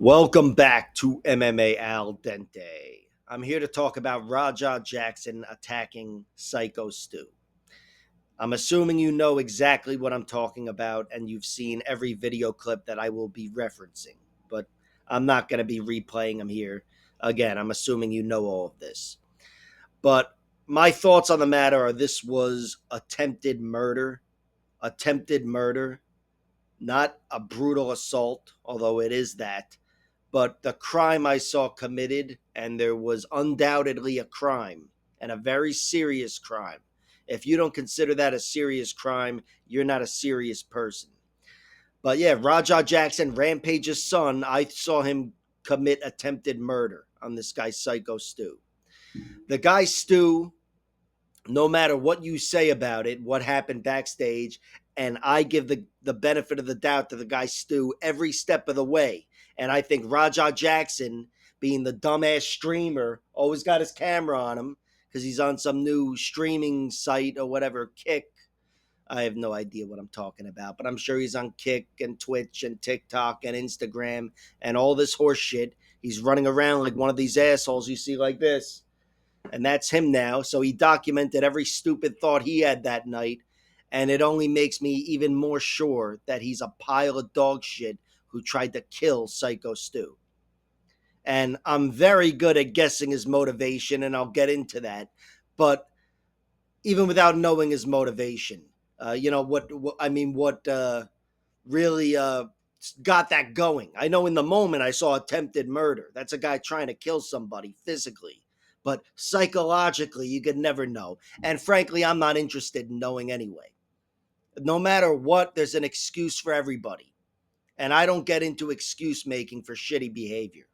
Welcome back to MMA Al Dente. I'm here to talk about Raja Jackson attacking Psycho Stu. I'm assuming you know exactly what I'm talking about and you've seen every video clip that I will be referencing, but I'm not going to be replaying them here. Again, I'm assuming you know all of this. But my thoughts on the matter are this was attempted murder. Attempted murder, not a brutal assault, although it is that, but the crime I saw committed, and there was undoubtedly a crime and a very serious crime. If you don't consider that a serious crime, you're not a serious person. But yeah, Raja Jackson, Rampage's son, I saw him commit attempted murder on this guy, Psycho Stu. The guy, Stu, no matter what you say about it, what happened backstage, and I give the benefit of the doubt to the guy Stu every step of the way. And I think Raja Jackson, being the dumbass streamer, always got his camera on him because he's on some new streaming site or whatever, Kick. I have no idea what I'm talking about, but I'm sure he's on Kick and Twitch and TikTok and Instagram and all this horse shit. He's running around like one of these assholes you see like this, and that's him now. So he documented every stupid thought he had that night, and it only makes me even more sure that he's a pile of dog shit who tried to kill Psycho Stu. And I'm very good at guessing his motivation, and I'll get into that. But even without knowing his motivation, what really got that going. I know in the moment I saw attempted murder. That's a guy trying to kill somebody physically. But psychologically, you could never know. And frankly, I'm not interested in knowing anyway. No matter what, there's an excuse for everybody. And I don't get into excuse making for shitty behavior.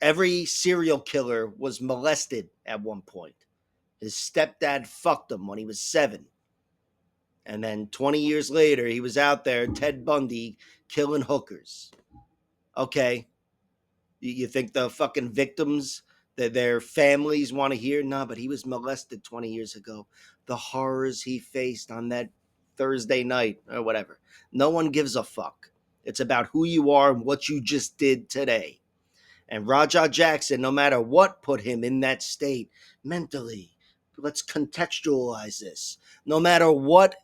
Every serial killer was molested at one point. His stepdad fucked him when he was 7. And then 20 years later, he was out there, Ted Bundy, killing hookers. Okay. You think the fucking victims, that their families want to hear? No, but he was molested 20 years ago. The horrors he faced on that Thursday night or whatever. No one gives a fuck. It's about who you are and what you just did today. And Raja Jackson, no matter what put him in that state mentally, let's contextualize this. No matter what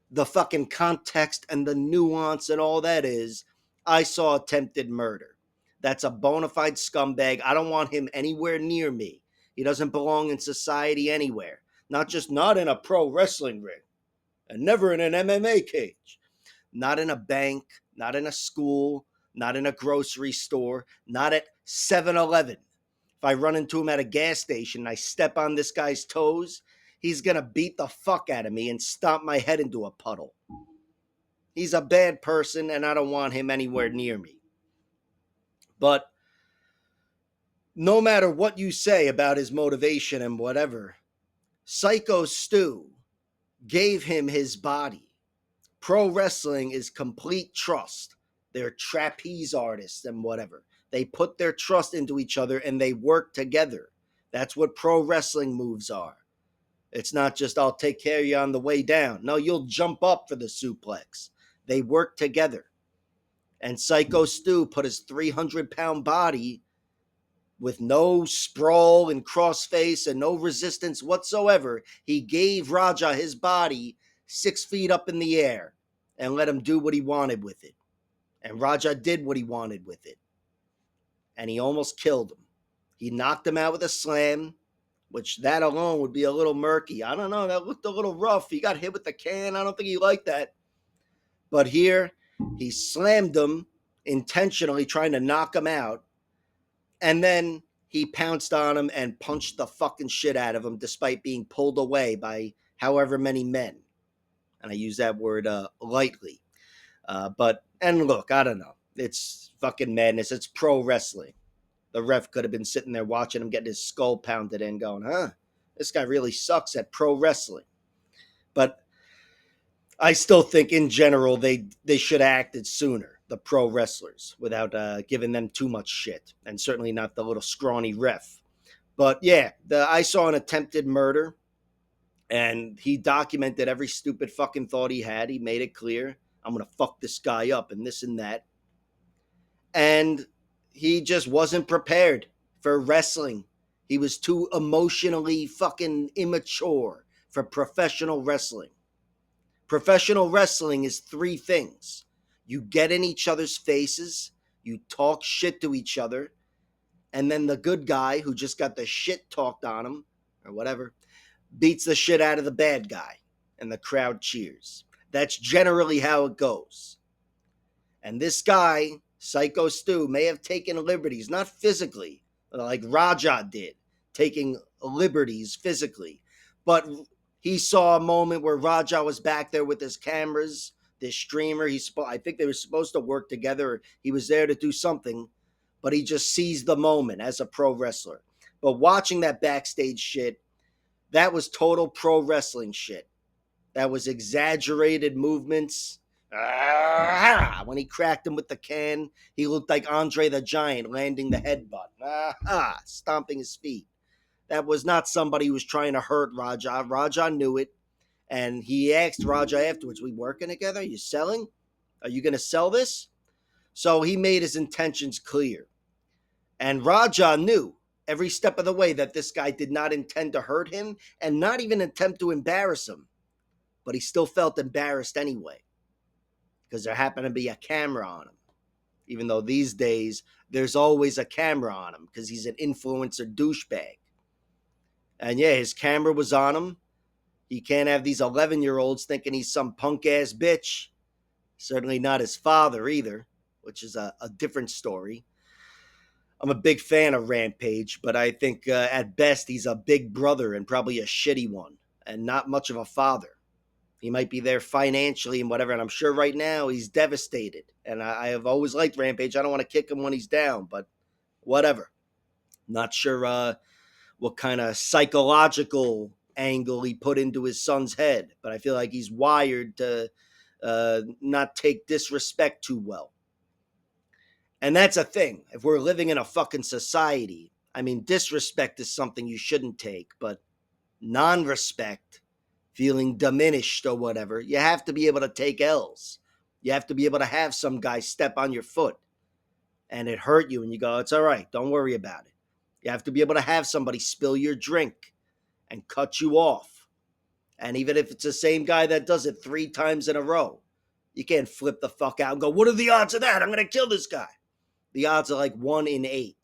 the fucking context and the nuance and all that is, I saw attempted murder. That's a bona fide scumbag. I don't want him anywhere near me. He doesn't belong in society anywhere. Not in a pro wrestling ring and never in an MMA cage. Not in a bank, not in a school, not in a grocery store, not at 7-Eleven. If I run into him at a gas station and I step on this guy's toes, he's going to beat the fuck out of me and stomp my head into a puddle. He's a bad person, and I don't want him anywhere near me. But no matter what you say about his motivation and whatever, Psycho Stu gave him his body. Pro wrestling is complete trust. They're trapeze artists and whatever. They put their trust into each other and they work together. That's what pro wrestling moves are. It's not just, I'll take care of you on the way down. No, you'll jump up for the suplex. They work together. And Psycho Stu put his 300-pound body with no sprawl and crossface and no resistance whatsoever. He gave Raja his body 6 feet up in the air and let him do what he wanted with it. And Raja did what he wanted with it. And he almost killed him. He knocked him out with a slam, which that alone would be a little murky. I don't know. That looked a little rough. He got hit with the can. I don't think he liked that. But here, he slammed him intentionally, trying to knock him out. And then he pounced on him and punched the fucking shit out of him, despite being pulled away by however many men. And I use that word lightly. And look, I don't know. It's fucking madness. It's pro wrestling. The ref could have been sitting there watching him getting his skull pounded in, going, this guy really sucks at pro wrestling. But I still think in general they should have acted sooner, the pro wrestlers, without giving them too much shit, and certainly not the little scrawny ref. But yeah, I saw an attempted murder, and he documented every stupid fucking thought he had. He made it clear, I'm going to fuck this guy up and this and that. And he just wasn't prepared for wrestling. He was too emotionally fucking immature for professional wrestling. Professional wrestling is three things: you get in each other's faces, you talk shit to each other, and then the good guy who just got the shit talked on him, or whatever, beats the shit out of the bad guy, and the crowd cheers. That's generally how it goes. And this guy, Psycho Stu, may have taken liberties, not physically, like Raja did, taking liberties physically, but he saw a moment where Raja was back there with his cameras, this streamer. I think they were supposed to work together. He was there to do something, but he just seized the moment as a pro wrestler. But watching that backstage shit, that was total pro wrestling shit. That was exaggerated movements. When he cracked him with the can, he looked like Andre the Giant landing the headbutt. Stomping his feet. That was not somebody who was trying to hurt Raja. Raja knew it. And he asked Raja afterwards, we working together? Are you selling? Are you going to sell this? So he made his intentions clear. And Raja knew every step of the way that this guy did not intend to hurt him and not even attempt to embarrass him. But he still felt embarrassed anyway because there happened to be a camera on him. Even though these days there's always a camera on him because he's an influencer douchebag. And yeah, his camera was on him. He can't have these 11-year-olds thinking he's some punk-ass bitch. Certainly not his father either, which is a different story. I'm a big fan of Rampage, but I think at best he's a big brother and probably a shitty one and not much of a father. He might be there financially and whatever, and I'm sure right now he's devastated. And I have always liked Rampage. I don't want to kick him when he's down, but whatever. Not sure what kind of psychological angle he put into his son's head, but I feel like he's wired to not take disrespect too well. And that's a thing. If we're living in a fucking society, I mean, disrespect is something you shouldn't take, but non-respect, feeling diminished or whatever, you have to be able to take L's. You have to be able to have some guy step on your foot and it hurt you and you go, it's all right, don't worry about it. You have to be able to have somebody spill your drink and cut you off. And even if it's the same guy that does it 3 times in a row, you can't flip the fuck out and go, what are the odds of that? I'm going to kill this guy. The odds are like 1 in 8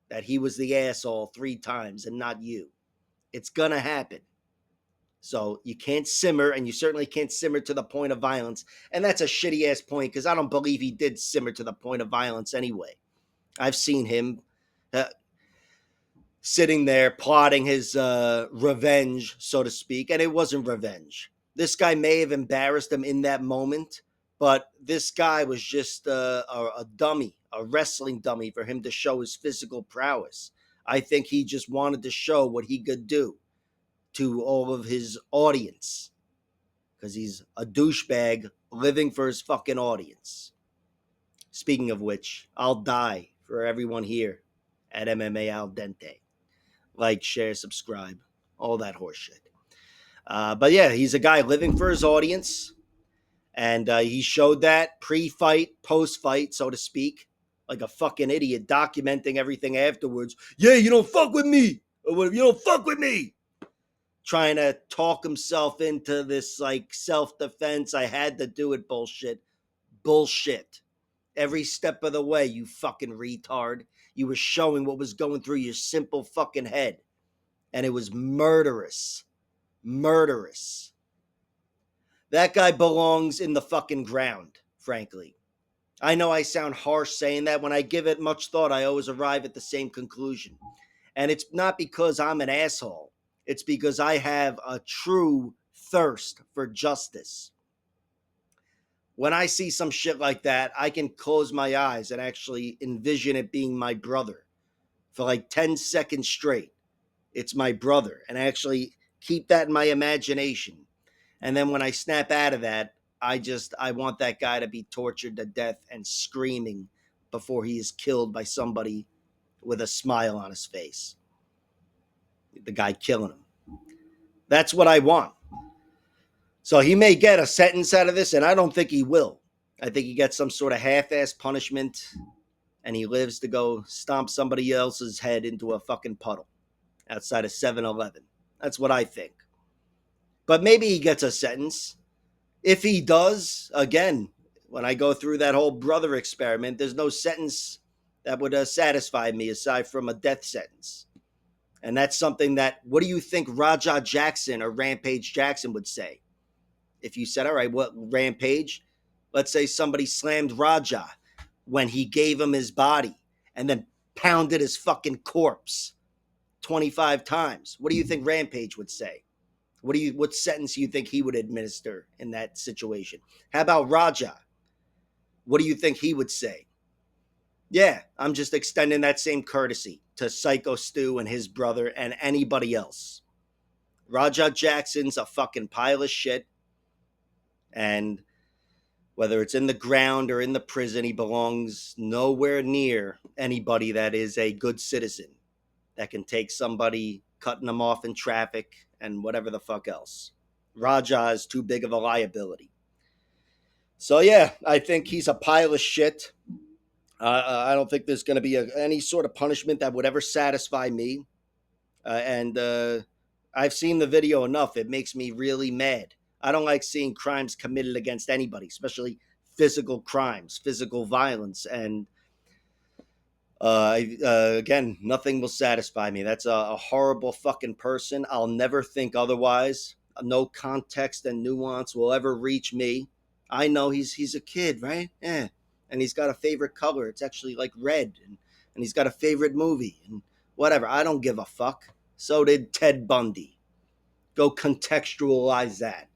that he was the asshole 3 times and not you. It's going to happen. So you can't simmer, and you certainly can't simmer to the point of violence. And that's a shitty ass point because I don't believe he did simmer to the point of violence anyway. I've seen him sitting there plotting his revenge, so to speak, and it wasn't revenge. This guy may have embarrassed him in that moment, but this guy was just a dummy, a wrestling dummy for him to show his physical prowess. I think he just wanted to show what he could do to all of his audience because he's a douchebag living for his fucking audience. Speaking of which, I'll die for everyone here at MMA Al Dente. Like, share, subscribe, all that horseshit. But yeah, he's a guy living for his audience. And he showed that pre-fight, post-fight, so to speak, like a fucking idiot, documenting everything afterwards. Yeah, you don't fuck with me. Or whatever, you don't fuck with me. Trying to talk himself into this like self-defense, I had to do it bullshit. Bullshit. Every step of the way, you fucking retard. You were showing what was going through your simple fucking head. And it was murderous. Murderous. That guy belongs in the fucking ground, frankly. I know I sound harsh saying that. When I give it much thought, I always arrive at the same conclusion. And it's not because I'm an asshole. It's because I have a true thirst for justice. When I see some shit like that, I can close my eyes and actually envision it being my brother for like 10 seconds straight. It's my brother, and actually keep that in my imagination. And then when I snap out of that, I want that guy to be tortured to death and screaming before he is killed by somebody with a smile on his face. The guy killing him. That's what I want. So he may get a sentence out of this, and I don't think he will. I think he gets some sort of half-ass punishment. and he lives to go stomp somebody else's head into a fucking puddle outside of 7-Eleven. That's what I think. But maybe he gets a sentence. If he does, again, when I go through that whole brother experiment, there's no sentence that would satisfy me aside from a death sentence. And that's something that, what do you think Raja Jackson or Rampage Jackson would say? If you said, all right, what Rampage? Let's say somebody slammed Raja when he gave him his body and then pounded his fucking corpse 25 times. What do you think Rampage would say? What sentence do you think he would administer in that situation? How about Raja? What do you think he would say? Yeah, I'm just extending that same courtesy to Psycho Stu and his brother and anybody else. Raja Jackson's a fucking pile of shit. And whether it's in the ground or in the prison, he belongs nowhere near anybody that is a good citizen that can take somebody cutting them off in traffic and whatever the fuck else. Raja is too big of a liability. So yeah, I think he's a pile of shit. I don't think there's going to be any sort of punishment that would ever satisfy me. And I've seen the video enough. It makes me really mad. I don't like seeing crimes committed against anybody, especially physical crimes, physical violence. And again, nothing will satisfy me. That's a horrible fucking person. I'll never think otherwise. No context and nuance will ever reach me. I know he's a kid, right? Yeah. And he's got a favorite color. It's actually like red. And he's got a favorite movie and whatever. I don't give a fuck. So did Ted Bundy. Go contextualize that.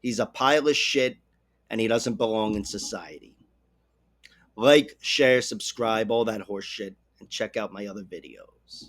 He's a pile of shit and he doesn't belong in society. Like, share, subscribe, all that horse shit, and check out my other videos.